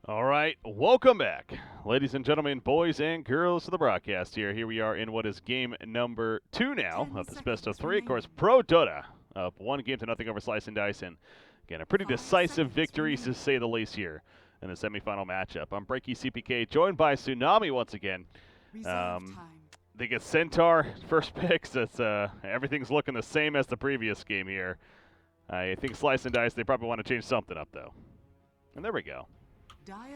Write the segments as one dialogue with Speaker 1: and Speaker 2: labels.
Speaker 1: All right, welcome back, ladies and gentlemen, boys and girls to the broadcast here. Here we are in what is game number 2 now of this best of 3. Of course, Prodota up 1-0 over Slice and Dice, and again, a pretty decisive victory to say the least here in the semifinal matchup. I'm Breaky CPK, joined by Tsunami once again. They get Centaur first picks. It's everything's looking the same as the previous game here. I think Slice and Dice, they probably want to change something up though. And there we go.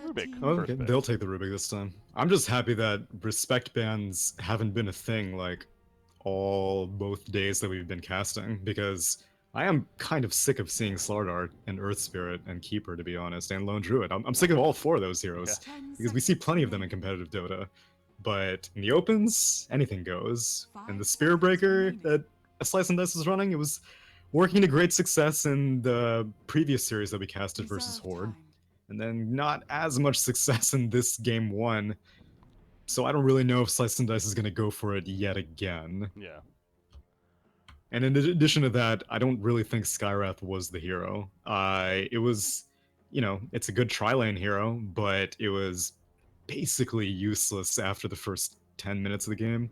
Speaker 1: Rubik.
Speaker 2: Okay, they'll take the Rubik this time. I'm just happy that respect bans haven't been a thing like both days that we've been casting, because I am kind of sick of seeing Slardart and Earth Spirit and Keeper, to be honest, and Lone Druid. I'm sick of all 4 of those heroes, because we see plenty of them in competitive Dota. But in the opens, anything goes. And the Spirit Breaker that Slice and Dice was running, it was working to great success in the previous series that we casted versus Horde. And then not as much success in this game 1. So I don't really know if Slice and Dice is going to go for it yet again.
Speaker 1: Yeah.
Speaker 2: And in addition to that, I don't really think Skywrath was the hero. It was, it's a good tri-lane hero, but it was basically useless after the first 10 minutes of the game,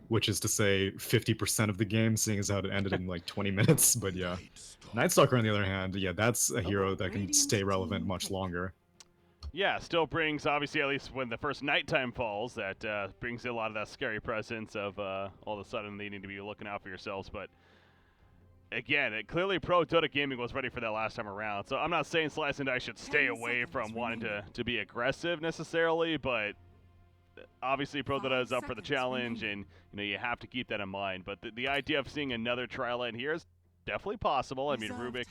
Speaker 2: which is to say 50% of the game, seeing as how it ended in like 20 minutes. But yeah. Nightstalker, on the other hand, yeah, that's a hero that can stay relevant much longer.
Speaker 1: Yeah, still brings, obviously, at least when the first nighttime falls, that brings a lot of that scary presence of all of a sudden they need to be looking out for yourselves. But again, clearly Prodota GaminG was ready for that last time around. So I'm not saying Slice and Dice should stay away from wanting to be aggressive necessarily, but obviously Prodota is up for the challenge, and you have to keep that in mind. But the idea of seeing another tri-lane here is definitely possible. I mean, Rubik,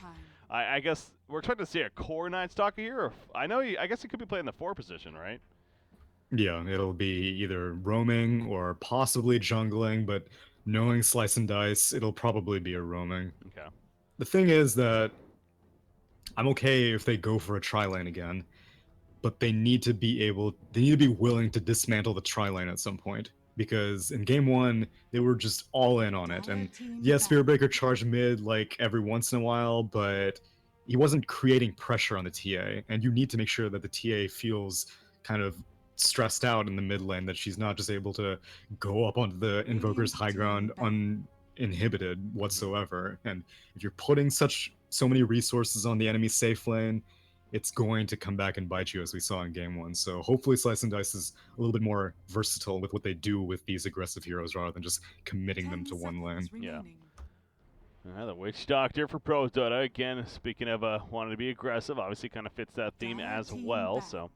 Speaker 1: I guess we're trying to see a core Nightstalker here. Or I guess he could be playing the 4 position, right?
Speaker 2: Yeah, it'll be either roaming or possibly jungling, but knowing Slice and Dice, it'll probably be a roaming.
Speaker 1: Okay.
Speaker 2: The thing is that I'm okay if they go for a tri-lane again, but they need to be willing to dismantle the tri-lane at some point. Because in game 1, they were just all in on it. And yes, Spirit Breaker charged mid like every once in a while, but he wasn't creating pressure on the TA. And you need to make sure that the TA feels kind of stressed out in the mid lane, that she's not just able to go up onto the Invoker's high ground uninhibited whatsoever. And if you're putting so many resources on the enemy safe lane, it's going to come back and bite you, as we saw in game 1. So hopefully Slice and Dice is a little bit more versatile with what they do with these aggressive heroes, rather than just committing them to one lane.
Speaker 1: Yeah. The Witch Doctor for Prodota. Again, speaking of wanting to be aggressive, obviously kind of fits that theme as well. So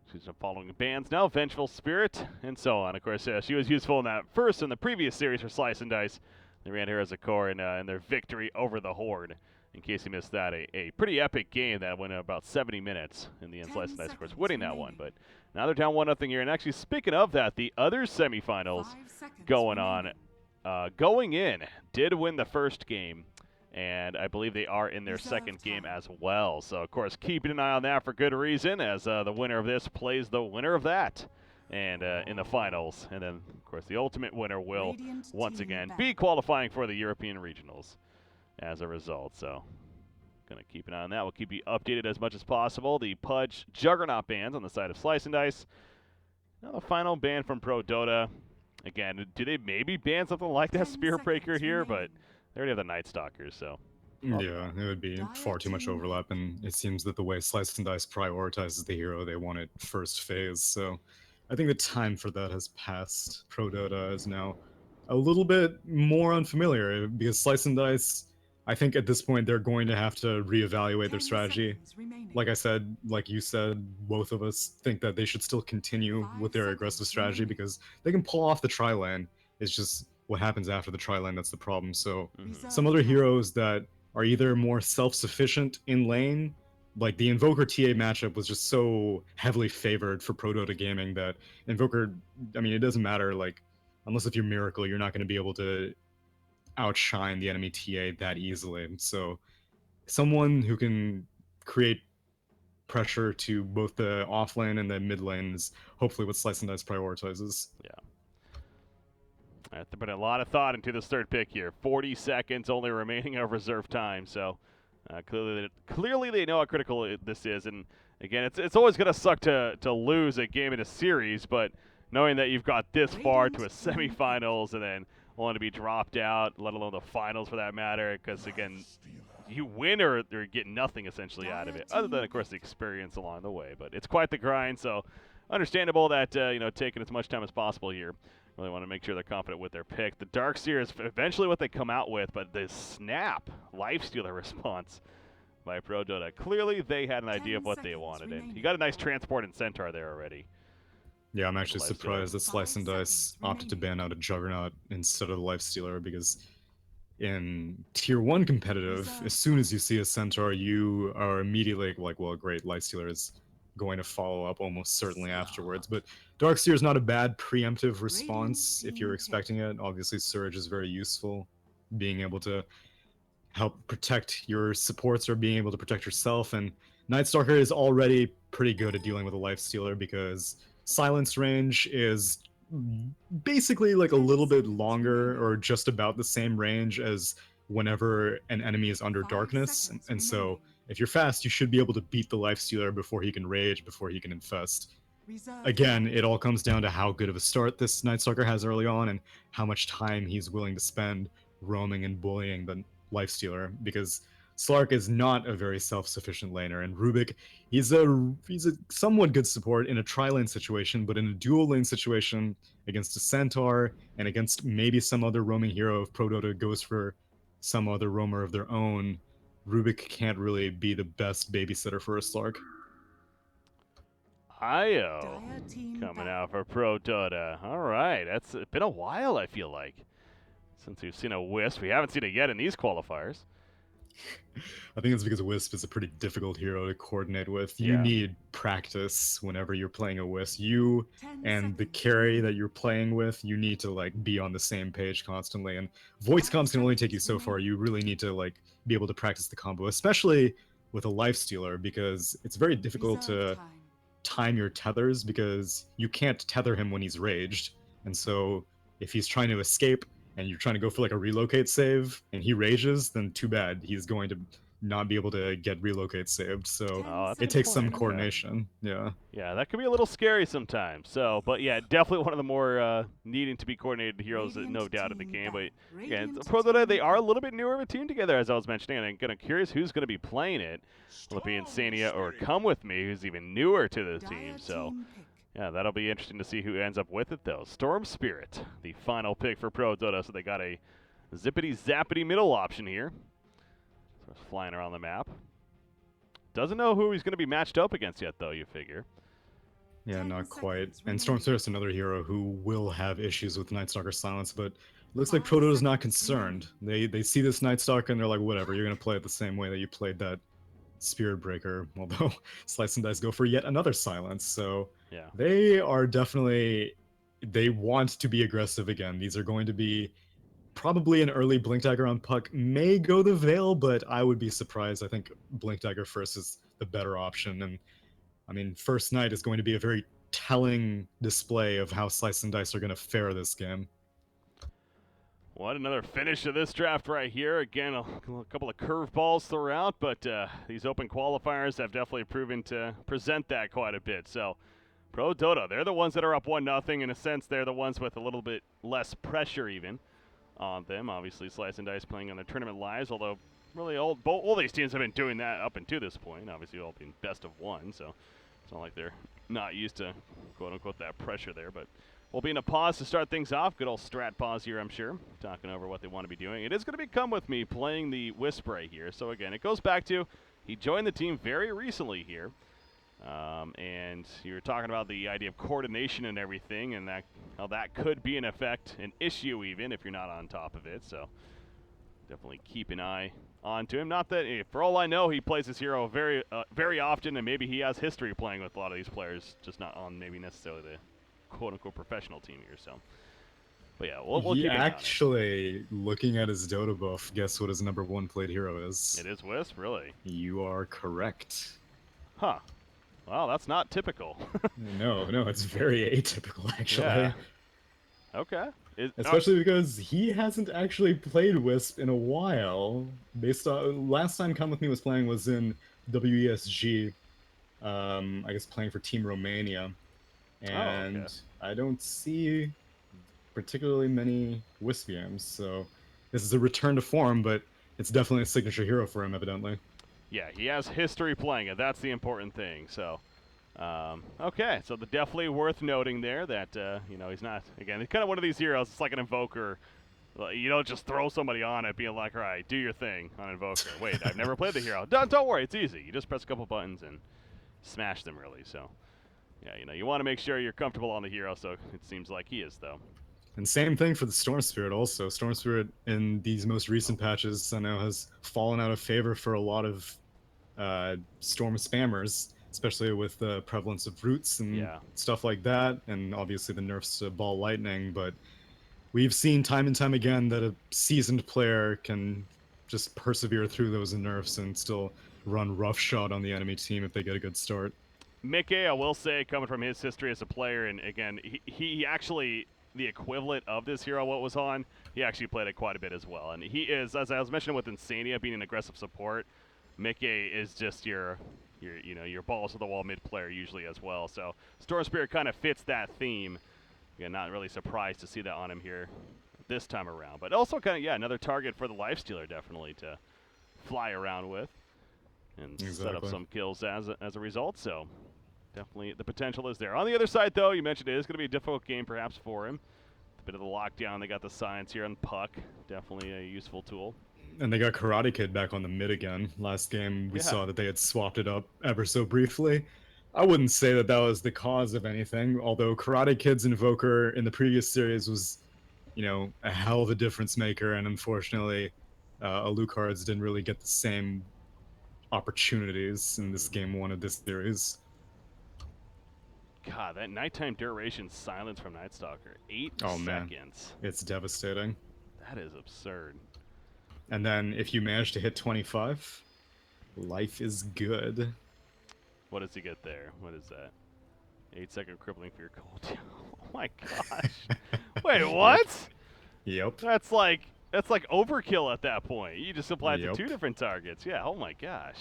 Speaker 1: she's following bans now, Vengeful Spirit, and so on. Of course, she was useful in the previous series for Slice and Dice. They ran her as a core in their victory over the Horde. In case you missed that, a pretty epic game that went about 70 minutes in the end. Slice and Dice, of course, winning that one. But now they're down 1-0 here. And actually, speaking of that, the other semifinals going on, going in, did win the first game. And I believe they are in their second game as well. So, of course, keeping an eye on that for good reason, as the winner of this plays the winner of that. And in the finals. And then, of course, the ultimate winner will, once again, be qualifying for the European Regionals as a result. So, going to keep an eye on that. We'll keep you updated as much as possible. The Pudge Juggernaut bans on the side of Slice and Dice. Now the final ban from Prodota. Again, do they maybe ban something like that Spirit Breaker here? But they already have the Night Stalkers, so.
Speaker 2: Yeah, it would be far too much overlap, and it seems that the way Slice and Dice prioritizes the hero, they want it first phase. So I think the time for that has passed. Prodota is now a little bit more unfamiliar, because Slice and Dice, I think at this point they're going to have to reevaluate their strategy. Like I said, like you said, both of us think that they should still continue with their aggressive strategy, because they can pull off the tri-lane. It's just what happens after the tri-lane that's the problem. So some other heroes that are either more self-sufficient in lane, like the Invoker TA matchup was just so heavily favored for Prodota GaminG that Invoker, I mean, it doesn't matter, like, unless if you're Miracle, you're not going to be able to outshine the enemy TA that easily. So someone who can create pressure to both the off lane and the mid lane is hopefully what Slice and Dice prioritizes.
Speaker 1: Yeah. I have to put a lot of thought into this third pick here. 40 seconds only remaining of reserve time, so Clearly they know how critical this is, and again, it's always gonna suck to lose a game in a series, but knowing that you've got this far to a semifinals and then only to be dropped out, let alone the finals for that matter, because again, you win or get nothing essentially out of it, other than of course the experience along the way. But it's quite the grind, so understandable that taking as much time as possible here. Really want to make sure they're confident with their pick. The Darkseer is eventually what they come out with, but the snap lifestealer response by Prodota. Clearly they had an idea of what they wanted, and you got a nice transport and centaur there already.
Speaker 2: Yeah, I'm actually surprised that Slice and Dice opted to ban out a Juggernaut instead of the Lifestealer, because in Tier 1 competitive, as soon as you see a Centaur, you are immediately like, well, great, Lifestealer is going to follow up almost certainly afterwards. But Darkseer is not a bad preemptive response if you're expecting it. Obviously, Surge is very useful, being able to help protect your supports or being able to protect yourself, and Nightstalker is already pretty good at dealing with a Lifestealer because silence range is basically like a little bit longer or just about the same range as whenever an enemy is under darkness, and so if you're fast, you should be able to beat the Lifestealer before he can rage, before he can infest. Again, it all comes down to how good of a start this Nightstalker has early on and how much time he's willing to spend roaming and bullying the Lifestealer, because Slark is not a very self-sufficient laner, and Rubik, he's a somewhat good support in a tri-lane situation, but in a dual lane situation against a Centaur and against maybe some other roaming hero, if Prodota goes for some other roamer of their own, Rubik can't really be the best babysitter for a Slark.
Speaker 1: Io coming out for Prodota. All right, that's been a while, I feel like, since we've seen a Wisp. We haven't seen it yet in these qualifiers.
Speaker 2: I think it's because Wisp is a pretty difficult hero to coordinate with. You need practice whenever you're playing a Wisp. You and the carry that you're playing with, you need to like be on the same page constantly. And voice comms can only take you so far. You really need to like be able to practice the combo, especially with a Lifestealer, because it's very difficult to time your tethers because you can't tether him when he's raged. And so if he's trying to escape and you're trying to go for like a relocate save and he rages, then too bad. He's going to not be able to get relocate saved. So it takes some coordination. Yeah.
Speaker 1: Yeah, that can be a little scary sometimes. So, but yeah, definitely one of the more needing to be coordinated heroes, no doubt, in the game. But again, Prodota, they are a little bit newer of a team together, as I was mentioning, and I'm kind of curious who's going to be playing it. Will it be Insania or Come With Me, who's even newer to the team? So yeah, that'll be interesting to see who ends up with it, though. Storm Spirit, the final pick for Prodota, so they got a zippity-zappity middle option here. So it's flying around the map. Doesn't know who he's going to be matched up against yet, though, you figure.
Speaker 2: Yeah, not quite. And Storm Spirit's another hero who will have issues with Nightstalker Silence, but looks like Protota's not concerned. They see this Nightstalker and they're like, whatever, you're going to play it the same way that you played that Spirit Breaker, although Slice and Dice go for yet another silence, so yeah, they are definitely, they want to be aggressive again. These are going to be probably an early Blink Dagger on Puck, may go the Veil, but I would be surprised. I think Blink Dagger first is the better option, and I mean, First Night is going to be a very telling display of how Slice and Dice are going to fare this game.
Speaker 1: What another finish of this draft right here. Again, a couple of curveballs throughout, but these open qualifiers have definitely proven to present that quite a bit. So, Prodota, they're the ones that are up 1-0. In a sense, they're the ones with a little bit less pressure even on them. Obviously, Slice and Dice playing on their tournament lives, although really all these teams have been doing that up until this point. Obviously, all being best of one, so it's not like they're not used to, quote-unquote, that pressure there, but we'll be in a pause to start things off. Good old strat pause here, I'm sure. Talking over what they want to be doing. It is going to be Come With Me playing the Wisp right here. So again, it goes back to he joined the team very recently here. And you were talking about the idea of coordination and everything, and that how that could be an effect, an issue even, if you're not on top of it. So definitely keep an eye onto him. Not that, for all I know, he plays this hero very, very often, and maybe he has history playing with a lot of these players, just not on maybe necessarily the quote-unquote professional team here, so. But yeah, we'll keep an eye on it.
Speaker 2: Actually, looking at his Dota buff, guess what his #1 played hero is?
Speaker 1: It is Wisp, really?
Speaker 2: You are correct.
Speaker 1: Huh. Well, that's not typical.
Speaker 2: No, it's very atypical, actually.
Speaker 1: Yeah. Okay.
Speaker 2: Especially because he hasn't actually played Wisp in a while. Based on last time Come With Me was playing was in WESG, I guess playing for Team Romania,
Speaker 1: Oh, okay.
Speaker 2: and I don't see particularly many Wisp games, so this is a return to form, but it's definitely a signature hero for him, evidently.
Speaker 1: Yeah, he has history playing it. That's the important thing. So, okay, so definitely worth noting there that you know, he's not, again, he's kind of one of these heroes. It's like an Invoker. You don't just throw somebody on it, being like, all right, do your thing on Invoker. Wait, I've never played the hero. Don't worry, it's easy. You just press a couple buttons and smash them, really. So, yeah, you know, you want to make sure you're comfortable on the hero. So it seems like he is, though.
Speaker 2: And same thing for the Storm Spirit also. Storm Spirit in these most recent patches, I know, has fallen out of favor for a lot of Storm spammers, especially with the prevalence of roots and stuff like that, and obviously the nerfs to Ball Lightning, but we've seen time and time again that a seasoned player can just persevere through those nerfs and still run roughshod on the enemy team if they get a good start.
Speaker 1: Mickey, I will say, coming from his history as a player, and again, he actually, the equivalent of this hero, what was on, he actually played it quite a bit as well. And he is, as I was mentioning with Insania being an aggressive support, Mickey is just your balls to the wall mid player usually as well. So Storm Spirit kind of fits that theme. Again, not really surprised to see that on him here this time around. But also kind of, yeah, another target for the Lifestealer definitely to fly around with and set up some kills as a result. So definitely the potential is there. On the other side, though, you mentioned it is going to be a difficult game perhaps for him. A bit of the lockdown. They got the science here on Puck. Definitely a useful tool.
Speaker 2: And they got Karate Kid back on the mid again. Last game, we saw that they had swapped it up ever so briefly. I wouldn't say that that was the cause of anything, although Karate Kid's Invoker in the previous series was, you know, a hell of a difference maker, and unfortunately, Alucards didn't really get the same opportunities in this game one of this series.
Speaker 1: God, that nighttime duration silence from Night Stalker, 8 seconds.
Speaker 2: Man, it's devastating.
Speaker 1: That is absurd.
Speaker 2: And then if you manage to hit 25, life is good.
Speaker 1: What does he get there? What is that? 8-second crippling fear cooldown. Oh my gosh. Wait, what?
Speaker 2: Yep.
Speaker 1: That's like overkill at that point. You just apply it to 2 different targets. Yeah, oh my gosh.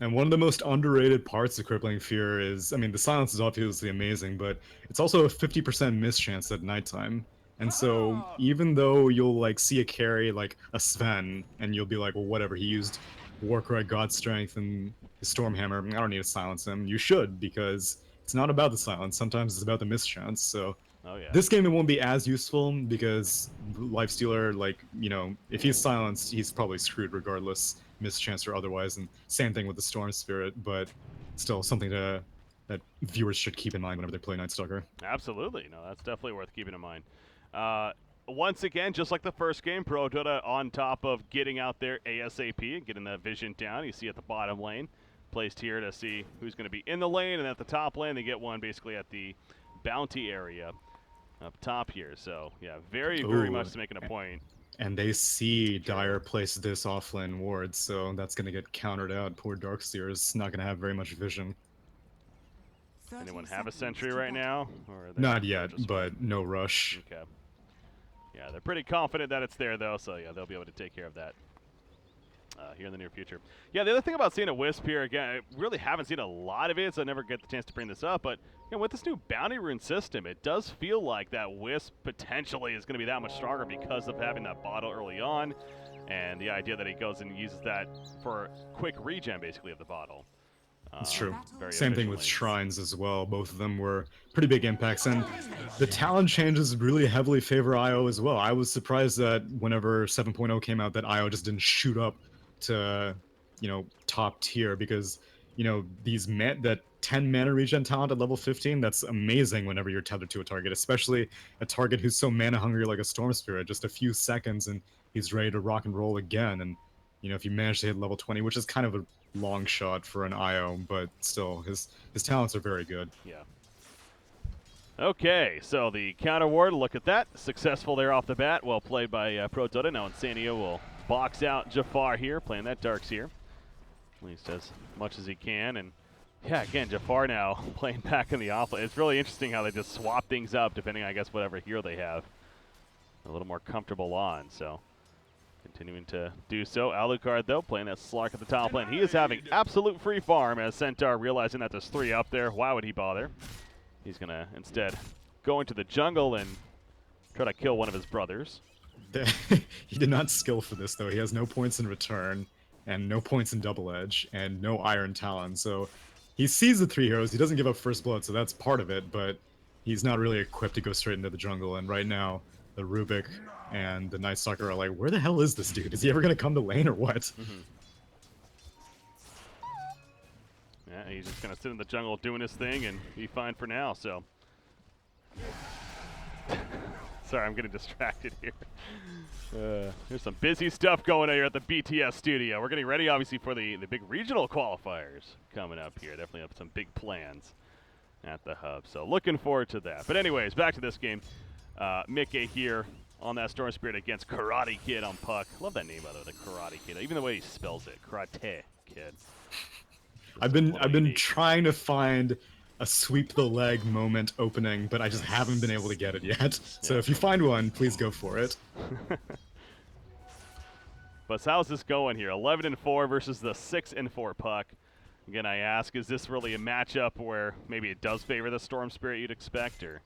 Speaker 2: And one of the most underrated parts of Crippling Fear is, I mean, the silence is obviously amazing, but it's also a 50% miss chance at nighttime. And so even though you'll like see a carry like a Sven, and you'll be like, well, whatever, he used Warcry, God Strength, and his Stormhammer, I don't need to silence him. You should, because it's not about the silence. Sometimes it's about the miss chance. So this game, it won't be as useful because Lifestealer, like, you know, if he's silenced, he's probably screwed regardless, miss chance or otherwise. And same thing with the Storm Spirit, but still something that viewers should keep in mind whenever they play Night Stalker.
Speaker 1: Absolutely. No, that's definitely worth keeping in mind. Once again, just like the first game, Prodota on top of getting out there ASAP and getting that vision down. You see at the bottom lane, placed here to see who's going to be in the lane, and at the top lane, they get one basically at the bounty area up top here. So, yeah, very much making a point.
Speaker 2: And they see Dire place this offlane ward, so that's going to get countered out. Poor Darkseer is not going to have very much vision.
Speaker 1: Anyone have a sentry right now? Or
Speaker 2: not yet, but no rush.
Speaker 1: Okay. Yeah, they're pretty confident that it's there, though, so yeah, they'll be able to take care of that here in the near future. Yeah, the other thing about seeing a Wisp here, again, I really haven't seen a lot of it, so I never get the chance to bring this up, but you know, with this new bounty rune system, it does feel like that Wisp potentially is going to be that much stronger because of having that bottle early on, and the idea that he goes and uses that for quick regen, basically, of the bottle.
Speaker 2: It's true. Same thing with Shrines as well. Both of them were pretty big impacts, and the talent changes really heavily favor IO as well. I was surprised that whenever 7.0 came out that IO just didn't shoot up to, you know, top tier, because, you know, that 10 mana regen talent at level 15, that's amazing whenever you're tethered to a target, especially a target who's so mana hungry like a Storm Spirit. Just a few seconds and he's ready to rock and roll again. And, you know, if you manage to hit level 20, which is kind of a long shot for an IO, but still, his talents are very good.
Speaker 1: Yeah. Okay, so the counter ward, look at that. Successful there off the bat. Well played by Prodota. Now Insania will box out Jafar here, playing that Darkseer. At least as much as he can. And yeah, again, Jafar now playing back in the offlane. It's really interesting how they just swap things up depending, I guess, whatever hero they have. a little more comfortable on. So continuing to do so. Alucard, though, playing that Slark at the top lane. He is having absolute free farm as Centaur realizing that there's 3 up there. Why would he bother? He's going to instead go into the jungle and try to kill one of his brothers.
Speaker 2: He did not skill for this, though. He has no points in return, and no points in double edge, and no Iron Talon. So he sees the 3 heroes. He doesn't give up first blood, so that's part of it, but he's not really equipped to go straight into the jungle. And right now, the Rubik and the Night Stalker are like, where the hell is this dude? Is he ever going to come to lane or what?
Speaker 1: Yeah, he's just going to sit in the jungle doing his thing and be fine for now, so. Sorry, I'm getting distracted here. There's some busy stuff going on here at the BTS studio. We're getting ready, obviously, for the big regional qualifiers coming up here. Definitely have some big plans at the hub, so looking forward to that. But anyways, back to this game. Mickey here on that Storm Spirit against Karate Kid on Puck. Love that name, by the way, the Karate Kid. Even the way he spells it, Karate Kid.
Speaker 2: I've been trying to find a sweep the leg moment opening, but I just haven't been able to get it yet. So if you find one, please go for it.
Speaker 1: But how's this going here? 11-4 versus the 6-4 Puck. Again, I ask, is this really a matchup where maybe it does favor the Storm Spirit you'd expect, or?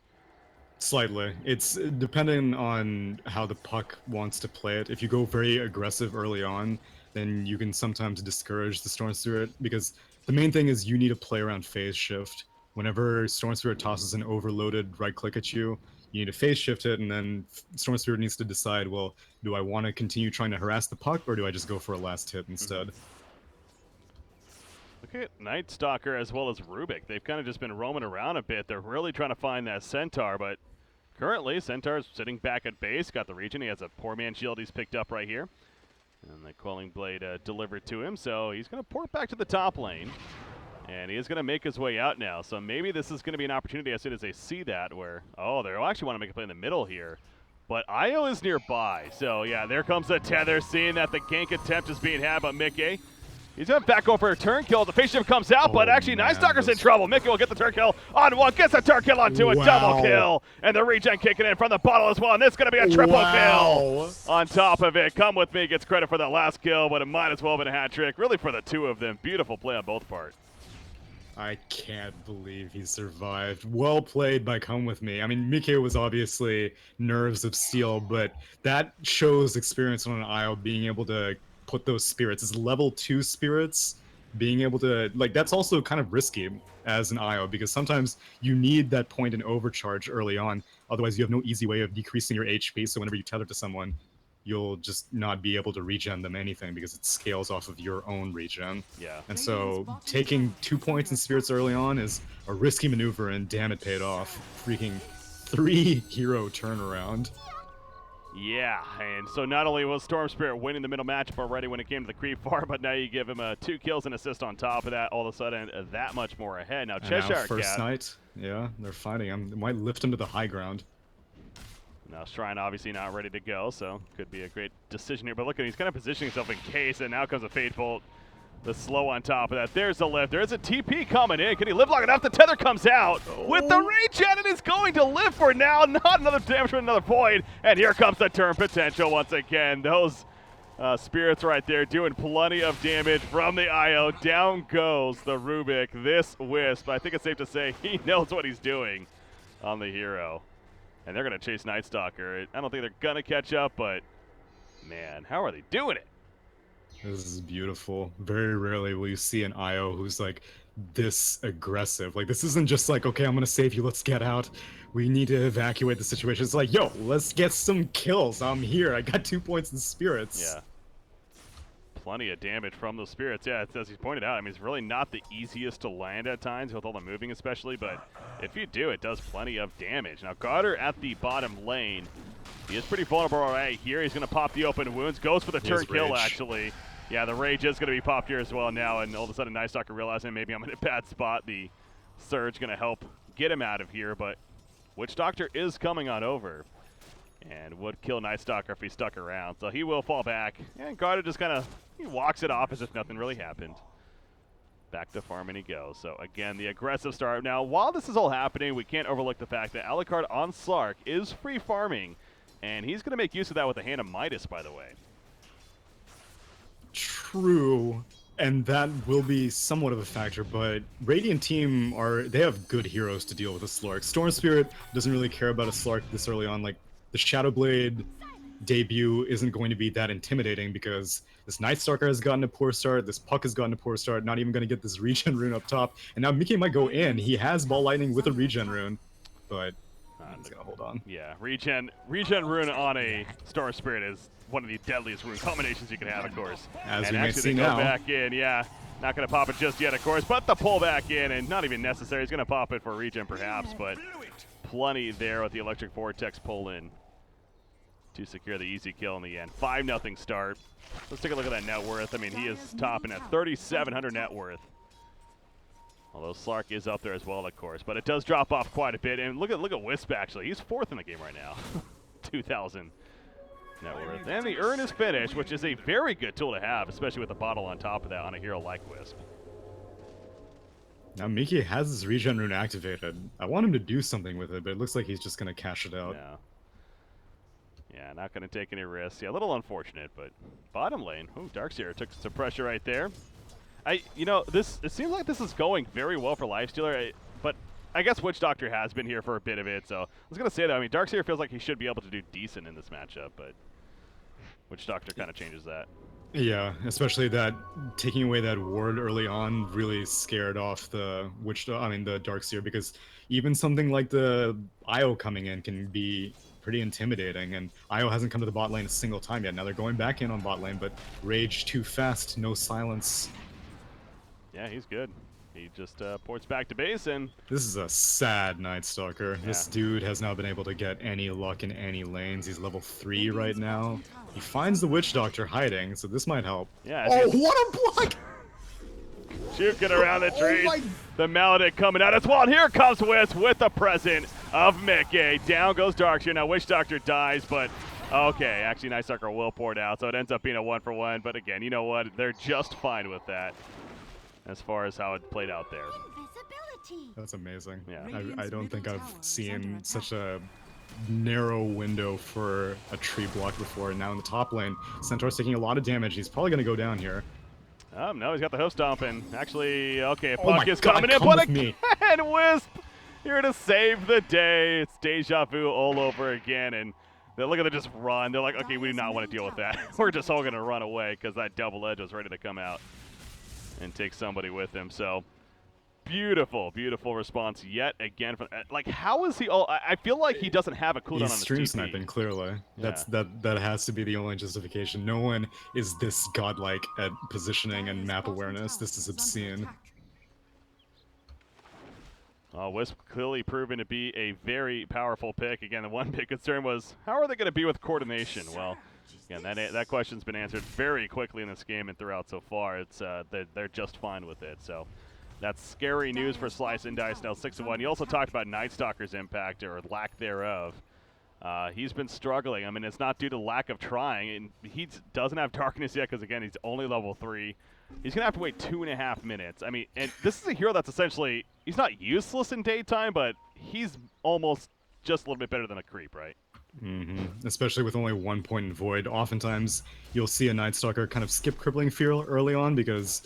Speaker 2: Slightly. It's depending on how the Puck wants to play it. If you go very aggressive early on, then you can sometimes discourage the Storm Spirit, because the main thing is you need to play around phase shift. Whenever Storm Spirit tosses an overloaded right click at you, you need to phase shift it, and then Storm Spirit needs to decide, well, do I want to continue trying to harass the Puck, or do I just go for a last hit instead?
Speaker 1: Look at Night Stalker as well as Rubik. They've kind of just been roaming around a bit. They're really trying to find that Centaur, but currently Centaur's sitting back at base, got the region. He has a poor man shield he's picked up right here. And the Quelling Blade delivered to him, so he's going to port back to the top lane. And he is going to make his way out now, so maybe this is going to be an opportunity as soon as they see that where, oh, they actually want to make a play in the middle here. But Io is nearby, so yeah, there comes the tether, seeing that the gank attempt is being had by Mickey. He's going to back over a turn kill. The face shift comes out, but actually Night Stalker's in trouble. Mickey will get the turn kill on one, gets the turn kill on two, a double kill. And the regen kicking in from the bottle as well, and this is going to be a triple kill. On top of it, Come With Me gets credit for that last kill, but it might as well have been a hat trick, really for the 2 of them. Beautiful play on both parts.
Speaker 2: I can't believe he survived. Well played by Come With Me. I mean, Mickey was obviously nerves of steel, but that shows experience on an IO being able to put those spirits. It's level 2 spirits, being able to, like, that's also kind of risky as an IO, because sometimes you need that point in overcharge early on. Otherwise, you have no easy way of decreasing your HP, so whenever you tether to someone, you'll just not be able to regen them anything because it scales off of your own regen.
Speaker 1: Yeah.
Speaker 2: And so taking 2 points in spirits early on is a risky maneuver, and damn, it paid off. Freaking 3 hero turnaround.
Speaker 1: Yeah, and so not only was Storm Spirit winning the middle matchup already when it came to the creep farm, but now you give him 2 kills and assist on top of that, all of a sudden that much more ahead. Now Cheshire Cat.
Speaker 2: First night, yeah, they're fighting him. It might lift him to the high ground.
Speaker 1: Now Shrine obviously not ready to go, so could be a great decision here. But look at, he's kind of positioning himself in case, and now comes a Fade Bolt. The slow on top of that. There's the lift. There's a TP coming in. Can he live long enough? The tether comes out with the regen, and is going to live for now. Not another damage from another void. And here comes the turn potential once again. Those spirits right there doing plenty of damage from the IO. Down goes the Rubik. This Wisp, I think it's safe to say he knows what he's doing on the hero. And they're going to chase Night Stalker. I don't think they're going to catch up, but man, how are they doing it?
Speaker 2: This is beautiful. Very rarely will you see an IO who's like this aggressive. Like, this isn't just like, okay, I'm going to save you, let's get out. We need to evacuate the situation. It's like, yo, let's get some kills. I'm here. I got 2 points in spirits.
Speaker 1: Yeah. Plenty of damage from those spirits. Yeah, as he's pointed out, I mean, it's really not the easiest to land at times with all the moving especially, but if you do, it does plenty of damage. Now, Garter at the bottom lane. He is pretty vulnerable right here. He's going to pop the open wounds. Goes for the turn kill, actually. Yeah, the rage is going to be popped here as well now, and all of a sudden Night Stalker realizing maybe I'm in a bad spot. The surge going to help get him out of here, but Witch Doctor is coming on over and would kill Night Stalker if he stuck around. So he will fall back, and Garter just kind of he walks it off as if nothing really happened. Back to farming he goes. So again, the aggressive start. Now, while this is all happening, we can't overlook the fact that Alucard on Slark is free farming And he's going to make use of that with the Hand of Midas, by the way.
Speaker 2: True, and that will be somewhat of a factor, but Radiant team they have good heroes to deal with a Slark. Storm Spirit doesn't really care about a Slark this early on. Like, the Shadow Blade debut isn't going to be that intimidating because this Night Stalker has gotten a poor start, this Puck has gotten a poor start, not even going to get this regen rune up top, and now Mickey might go in. He has Ball Lightning with a regen rune, but he's going to hold on.
Speaker 1: Yeah, regen rune on a Storm Spirit is one of the deadliest rune combinations you can have, of course.
Speaker 2: As
Speaker 1: and
Speaker 2: we may
Speaker 1: actually
Speaker 2: see
Speaker 1: they go
Speaker 2: now.
Speaker 1: back in, yeah. Not going to pop it just yet, of course, but the pull back in, and not even necessary. He's going to pop it for regen, perhaps, but plenty there with the Electric Vortex pull in to secure the easy kill in the end. 5-0 start. Let's take a look at that net worth. I mean, he is topping at 3,700 net worth. Although Slark is up there as well, of course, but it does drop off quite a bit. And look at Wisp, actually. He's 4th in the game right now. 2,000 net worth. And the Urn is finished, which is a very good tool to have, especially with the bottle on top of that on a hero like Wisp.
Speaker 2: Now Mickey has his regen rune activated. I want him to do something with it, but it looks like he's just going to cash it out.
Speaker 1: Yeah, not going to take any risks. Yeah, a little unfortunate, but bottom lane. Oh, Darkseer took some pressure right there. You know, it seems like this is going very well for Lifestealer, but I guess Witch Doctor has been here for a bit of it, so I was going to say that. I mean, Darkseer feels like he should be able to do decent in this matchup, but Witch Doctor kind of changes that.
Speaker 2: Yeah, especially that taking away that ward early on really scared off the Darkseer, because even something like the IO coming in can be pretty intimidating, and IO hasn't come to the bot lane a single time yet. Now they're going back in on bot lane, but Rage too fast, no silence.
Speaker 1: Yeah, he's good. He just ports back to base, and
Speaker 2: this is a sad Night Stalker. Yeah. This dude has not been able to get any luck in any lanes. He's level 3 right now. He finds the Witch Doctor hiding, so this might help.
Speaker 1: Yeah.
Speaker 2: Oh, what a block!
Speaker 1: Juking around the trees. The Maledict coming out as well. And here comes Wisp with the present of Mickey. Down goes Darkseer. Now Witch Doctor dies, but okay. Actually, Night Stalker will pour it out, so it ends up being a 1-for-1. But again, you know what? They're just fine with that as far as how it played out there.
Speaker 2: That's amazing.
Speaker 1: Yeah.
Speaker 2: I don't think I've seen such a narrow window for a tree block before. Now in the top lane, Centaur's taking a lot of damage. He's probably going to go down here.
Speaker 1: No, he's got the hoof stomping. Actually, okay,
Speaker 2: Oh
Speaker 1: Puck is
Speaker 2: God,
Speaker 1: coming in,
Speaker 2: come
Speaker 1: but
Speaker 2: with me.
Speaker 1: again, Wisp here to save the day. It's deja vu all over again, and look at them just run. They're like, okay, we do not want to deal with that. We're just all going to run away because that double edge was ready to come out and take somebody with him. So beautiful, beautiful response yet again. From like, how is he? Oh, I feel like he doesn't have a cooldown on
Speaker 2: He's
Speaker 1: his
Speaker 2: stream
Speaker 1: TP.
Speaker 2: sniping, clearly.
Speaker 1: Yeah.
Speaker 2: That has to be the only justification. No one is this godlike at positioning and map awareness. This is obscene.
Speaker 1: Wisp clearly proven to be a very powerful pick. Again, the one big concern was, how are they going to be with coordination? Well, again, that question's been answered very quickly in this game and throughout so far. It's they're just fine with it. So that's scary news for Slice and Dice, now 6-1. You also talked about Night Stalker's impact, or lack thereof. He's been struggling. I mean, it's not due to lack of trying, and he doesn't have Darkness yet because, again, he's only level 3. He's going to have to wait 2.5 minutes. I mean, and this is a hero that's essentially, he's not useless in daytime, but he's almost just a little bit better than a creep, right?
Speaker 2: Mm-hmm. Especially with only 1 point in Void. Oftentimes, you'll see a Night Stalker kind of skip Crippling Fear early on because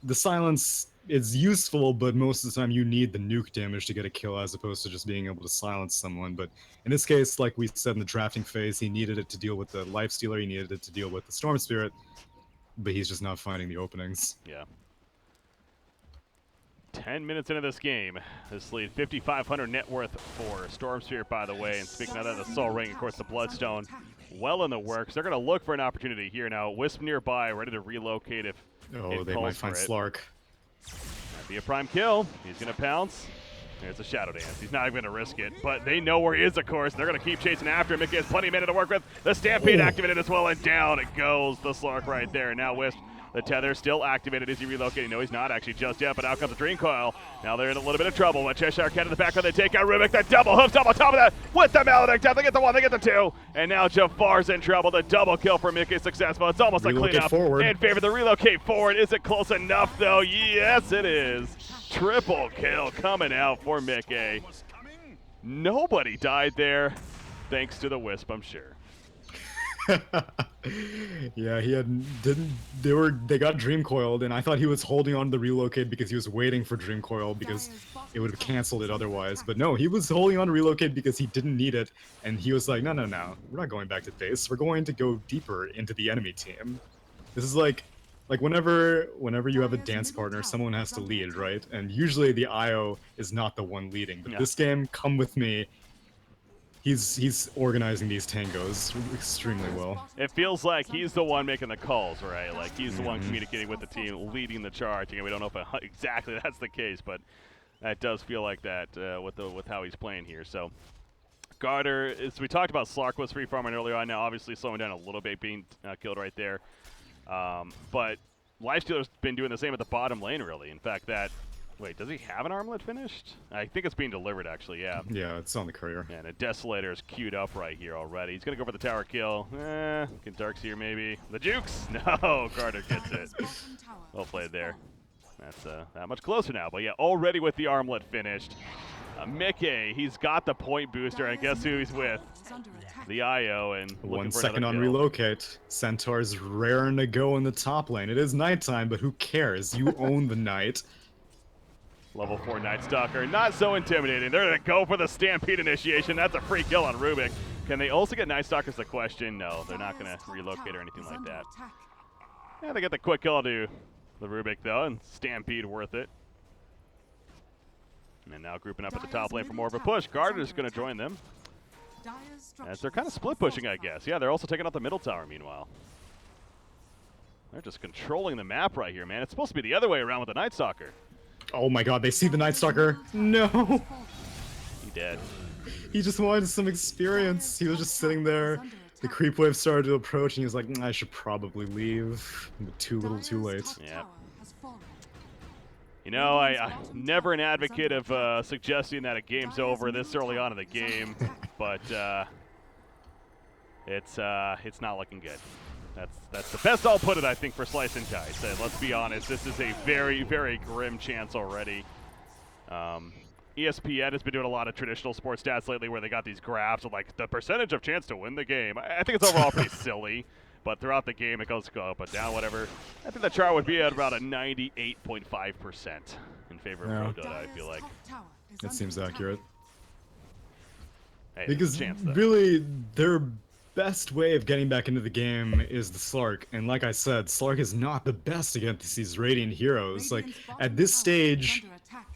Speaker 2: the silence is useful, but most of the time you need the nuke damage to get a kill as opposed to just being able to silence someone. But in this case, like we said in the drafting phase, he needed it to deal with the Lifestealer, he needed it to deal with the Storm Spirit, but he's just not finding the openings.
Speaker 1: Yeah. 10 minutes into this game, this lead 5,500 net worth for Storm Spirit, by the way. And speaking of that, the Soul Ring, of course, the Bloodstone, well in the works. They're going to look for an opportunity here now. Wisp nearby, ready to relocate if
Speaker 2: they might find Slark.
Speaker 1: That'd be a prime kill. He's going to pounce. There's a Shadow Dance. He's not even going to risk it, but they know where he is, of course. They're going to keep chasing after him. Mickey has plenty of mana to work with. The Stampede activated as well, and down it goes. The Slark right there. Now Wisp, the tether still activated. Is he relocating? No, he's not actually just yet, but out comes the Dream Coil. Now they're in a little bit of trouble. But Cheshire Cat in the background, they take out Rubik. The double hoof on top of that with the Maledict death. They get the 1, they get the 2. And now Jafar's in trouble. The double kill for Mickey is successful. It's almost a cleanup in favor of the relocate forward. Is it close enough, though? Yes, it is. Triple kill coming out for Mickey. Nobody died there, thanks to the Wisp, I'm sure.
Speaker 2: Yeah, he didn't. They got dream coiled, and I thought he was holding on to the relocate because he was waiting for dream coil because it would have canceled it otherwise. But no, he was holding on to relocate because he didn't need it, and he was like, no, we're not going back to base. We're going to go deeper into the enemy team. This is like whenever you have a dance partner, someone has to lead, right? And usually the IO is not the one leading. But this game, come with me. He's organizing these tangos extremely well.
Speaker 1: It feels like he's the one making the calls, right? Like he's the one communicating with the team, leading the charge. Again, we don't know if exactly that's the case, but that does feel like that with how he's playing here. So Garter, as we talked about, Slark was free farming earlier on. Now, obviously slowing down a little bit, being killed right there. But Lifestealer's been doing the same at the bottom lane, really. In fact, wait, does he have an armlet finished? I think it's being delivered, actually, yeah.
Speaker 2: Yeah, it's on the courier.
Speaker 1: And a Desolator is queued up right here already. He's going to go for the tower kill. Can Darks here, maybe? The Jukes? No, Carter gets it. Well played there. That's that much closer now. But yeah, already with the armlet finished. Mickey, he's got the point booster, and guess who he's with? The IO, and
Speaker 2: 1 second on relocate. Centaur's raring to go in the top lane. It is nighttime, but who cares? You own the night.
Speaker 1: Level 4 Night Stalker, not so intimidating. They're going to go for the Stampede initiation. That's a free kill on Rubik. Can they also get Night Stalker is the question? No, they're not going to relocate or anything like that. Yeah, they get the quick kill to the Rubik, though, and Stampede worth it. And now grouping up at the top lane for more of a push. Garter's going to join them. As they're kind of split pushing, I guess. Yeah, they're also taking out the middle tower, meanwhile. They're just controlling the map right here, man. It's supposed to be the other way around with the Night Stalker.
Speaker 2: Oh my god, they see the Night Stalker. No!
Speaker 1: He dead.
Speaker 2: He just wanted some experience. He was just sitting there. The creep wave started to approach, and he was like, I should probably leave. But too little, too late.
Speaker 1: Yeah. You know, I'm never an advocate of suggesting that a game's over this early on in the game, but it's not looking good. That's the best I'll put it, I think, for Slice and Dice. Let's be honest, this is a very, very grim chance already. ESPN has been doing a lot of traditional sports stats lately where they got these graphs of like the percentage of chance to win the game. I think it's overall pretty silly, but throughout the game it goes up and down, whatever. I think the chart would be at about a 98.5% in favor of Prodota, I feel like.
Speaker 2: It seems accurate.
Speaker 1: Hey,
Speaker 2: because
Speaker 1: chance,
Speaker 2: really, their best way of getting back into the game is the Slark, and like I said, Slark is not the best against these Radiant heroes. Like, at this stage,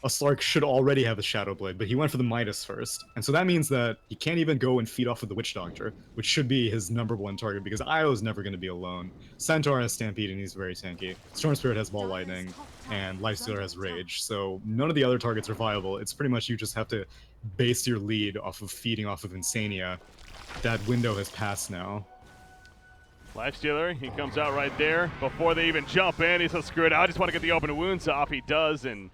Speaker 2: a Slark should already have a Shadow Blade, but he went for the Midas first, and so that means that he can't even go and feed off of the Witch Doctor, which should be his #1 target, because Io is never going to be alone. Centaur has Stampede, and he's very tanky. Storm Spirit has Ball Lightning, and Lifestealer has Rage, so none of the other targets are viable. It's pretty much you just have to base your lead off of feeding off of Insania. That window has passed now.
Speaker 1: Lifestealer, he comes out right there. Before they even jump in, he says, screw it, I just want to get the open wounds off. He does, and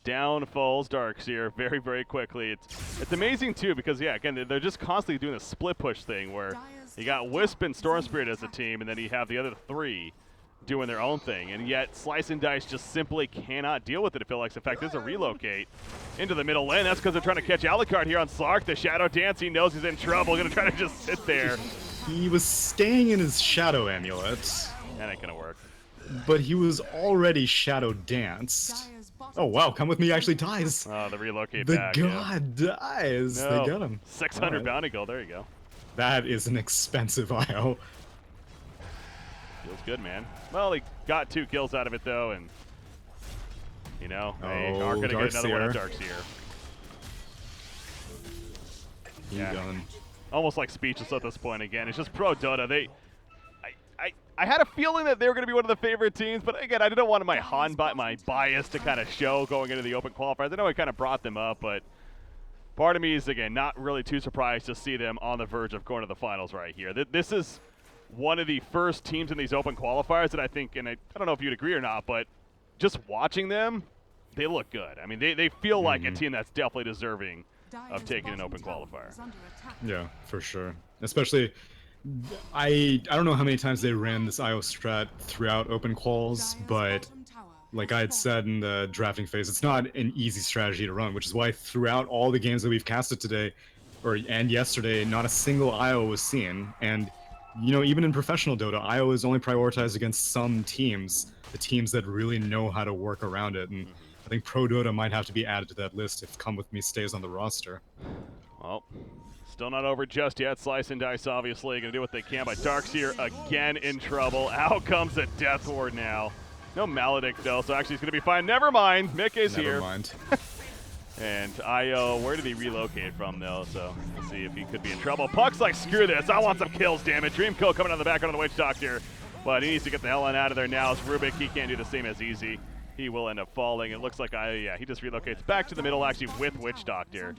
Speaker 1: down falls Darks here very, very quickly. It's amazing, too, because, yeah, again, they're just constantly doing a split push thing where you got Wisp and Storm Spirit as a team, and then you have the other 3 doing their own thing, and yet Slice and Dice just simply cannot deal with it, it feels like. In fact, there's a relocate into the middle lane. That's because they're trying to catch Alucard here on Slark. The Shadow Dance, he knows he's in trouble. Gonna try to just sit there.
Speaker 2: He was staying in his Shadow Amulet.
Speaker 1: That ain't gonna work.
Speaker 2: But he was already Shadow Danced. Oh wow, come with me actually dies.
Speaker 1: Oh, the relocate
Speaker 2: the
Speaker 1: back.
Speaker 2: The god dies.
Speaker 1: No,
Speaker 2: they got him.
Speaker 1: 600 right. Bounty gold, there you go.
Speaker 2: That is an expensive IO.
Speaker 1: Feels good, man. Well, he got 2 kills out of it, though, and, you know, they are going to get another one of Darkseer. Yeah. Almost like speechless at this point again. It's just Prodota. I had a feeling that they were going to be one of the favorite teams, but again, I didn't want my bias to kind of show going into the open qualifiers. I know I kind of brought them up, but part of me is, again, not really too surprised to see them on the verge of going to the finals right here. This is one of the first teams in these open qualifiers that I think, and I don't know if you'd agree or not, but just watching them, they look good. I mean, they feel like a team that's definitely deserving of taking an open qualifier.
Speaker 2: Yeah, for sure. Especially, I don't know how many times they ran this IO strat throughout open quals, but like I had said in the drafting phase, it's not an easy strategy to run, which is why throughout all the games that we've casted today, and yesterday, not a single IO was seen, and you know, even in professional Dota, IO is only prioritized against some teams, the teams that really know how to work around it. And I think Pro Dota might have to be added to that list if Come With Me stays on the roster.
Speaker 1: Well, still not over just yet. Slice and Dice obviously going to do what they can, but Darkseer again in trouble. Out comes the Death Ward now. No Maledict though, so actually he's going to be fine. Never mind, Mickey's here.
Speaker 2: Never mind.
Speaker 1: And IO, where did he relocate from though? So let's see if he could be in trouble. Puck's like, screw this, I want some kills, damn it. Dream Kill coming on the back on the Witch Doctor, but he needs to get the hell out of there now. It's Rubik, he can't do the same as easy. He will end up falling. It looks like he just relocates back to the middle actually with Witch Doctor.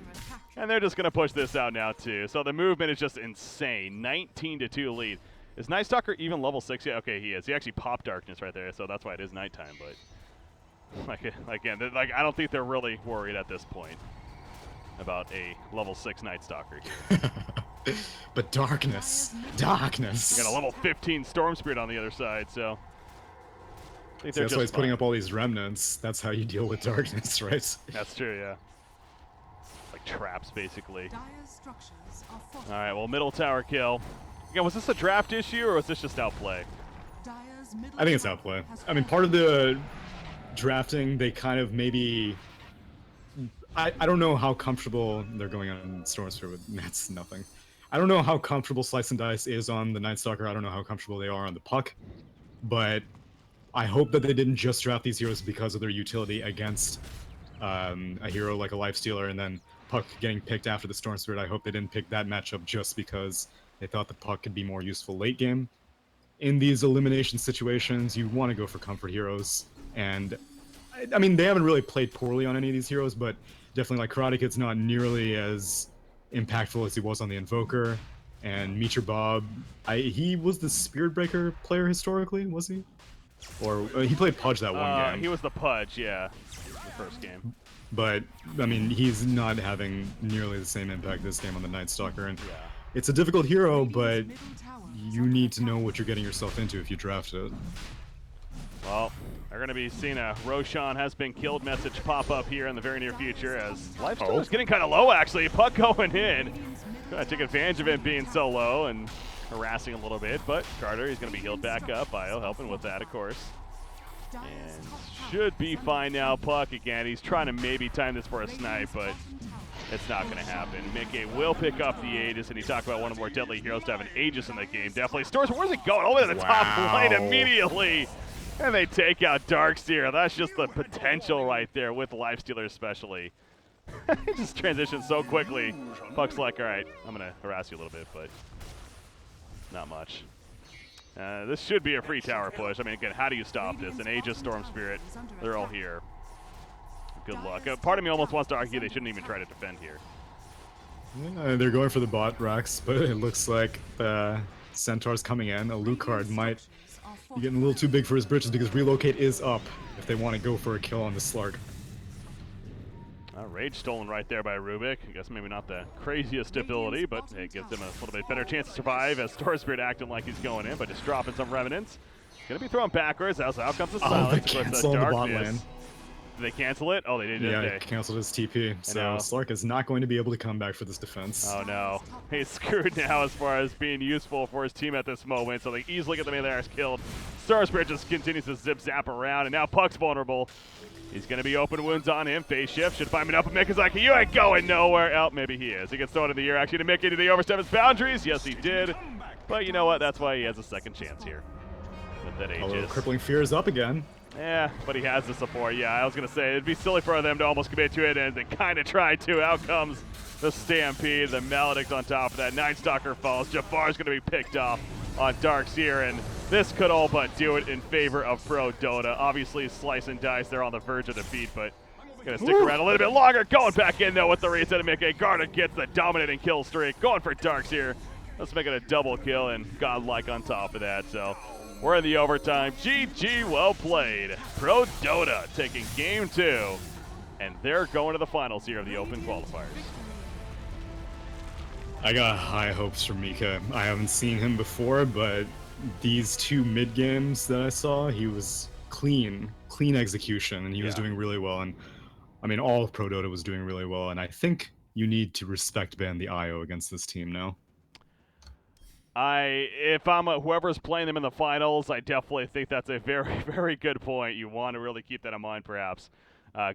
Speaker 1: And they're just going to push this out now too. So the movement is just insane. 19-2 lead. Is Night Stalker even level 6 yet? Okay, he is. He actually popped Darkness right there, so that's why it is nighttime, but I don't think they're really worried at this point about a level 6 Night Stalker here.
Speaker 2: But darkness.
Speaker 1: You got a level 15 Storm Spirit on the other side, so I think
Speaker 2: that's why he's putting up all these remnants. That's how you deal with darkness, right?
Speaker 1: That's true, yeah. Like traps, basically. All right, well, middle tower kill. Again, was this a draft issue, or was this just outplay?
Speaker 2: I think it's outplay. I mean, part of the drafting, they kind of maybe... I don't know how comfortable they're going on Storm Spirit with... That's nothing. I don't know how comfortable Slice and Dice is on the Night Stalker. I don't know how comfortable they are on the Puck. But I hope that they didn't just draft these heroes because of their utility against a hero like a Lifestealer and then Puck getting picked after the Storm Spirit. I hope they didn't pick that matchup just because they thought the Puck could be more useful late game. In these elimination situations, you want to go for comfort heroes. And, I mean, they haven't really played poorly on any of these heroes, but definitely, like, Karate Kid's not nearly as impactful as he was on the Invoker. And Meteor Bob, he was the Spirit Breaker player historically, was he? Or he played Pudge that one game.
Speaker 1: He was the Pudge, yeah, the first game.
Speaker 2: But, I mean, he's not having nearly the same impact this game on the Night Stalker. And it's a difficult hero, but you need to know what you're getting yourself into if you draft it.
Speaker 1: Well, they're going to be seeing a Roshan has been killed message pop up here in the very near future as Lifesteal is getting kind of low, actually. Puck going in. Going to take advantage of it being so low and harassing a little bit, but Carter, he's going to be healed back up. Io helping with that, of course. And should be fine now. Puck again. He's trying to maybe time this for a snipe, but it's not going to happen. Mickey will pick up the Aegis, and he talked about one of the more deadly heroes to have an Aegis in the game. Definitely. Stores, where's it going? All the way to the top lane immediately. And they take out Darkseer. That's just the potential right there with Lifestealer especially. It just transitions so quickly. Puck's like, all right, I'm going to harass you a little bit, but not much. This should be a free tower push. I mean, again, how do you stop this? An Aegis, Storm Spirit, they're all here. Good luck. Part of me almost wants to argue they shouldn't even try to defend here.
Speaker 2: They're going for the bot Rex, but it looks like the Centaur's coming in. Alucard might be getting a little too big for his britches because Relocate is up if they want to go for a kill on the Slark.
Speaker 1: Rage stolen right there by Rubik. I guess maybe not the craziest ability, but it gives him a little bit better chance to survive as Storm Spirit acting like he's going in, but just dropping some Remnants. Gonna be thrown backwards. Out comes the silence.
Speaker 2: They cancel the bot lane.
Speaker 1: Did they cancel it? Oh, they did, didn't they?
Speaker 2: Yeah, canceled his TP. So Slark is not going to be able to come back for this defense.
Speaker 1: Oh no. He's screwed now as far as being useful for his team at this moment, so they easily get the Melears killed. Storm Spirit just continues to zip-zap around, and now Puck's vulnerable. He's going to be open wounds on him. Phase shift should find him up, and Mick is like, you ain't going nowhere. Oh, maybe he is. He gets thrown in the air. Actually, to Mickey, did he overstep his boundaries? Yes, he did. But you know what? That's why he has a second chance here with that Aegis.
Speaker 2: Crippling Fear is up again.
Speaker 1: Yeah, but he has the support. Yeah, I was going to say, it'd be silly for them to almost commit to it, and they kind of tried to. Out comes the Stampede, the Maledict on top of that. Night Stalker falls. Jafar's going to be picked off on Darkseer, and this could all but do it in favor of Prodota. Obviously, Slice and Dice, they're on the verge of defeat, but going to stick around a little bit longer. Going back in, though, with the reset of Mickey. Garda gets the dominating kill streak. Going for Darkseer. Let's make it a double kill, and Godlike on top of that. So we're in the overtime. GG, well played. Prodota taking game 2, and they're going to the finals here of the Open Qualifiers.
Speaker 2: I got high hopes for Mika. I haven't seen him before, but these two mid games that I saw, he was clean execution, and he was doing really well. And I mean, all of Prodota was doing really well, and I think you need to respect ban the IO against this team now.
Speaker 1: If I'm whoever's playing them in the finals, I definitely think that's a very, very good point. You want to really keep that in mind, perhaps,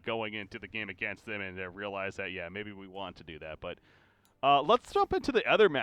Speaker 1: going into the game against them, and realize that, yeah, maybe we want to do that. But let's jump into the other match.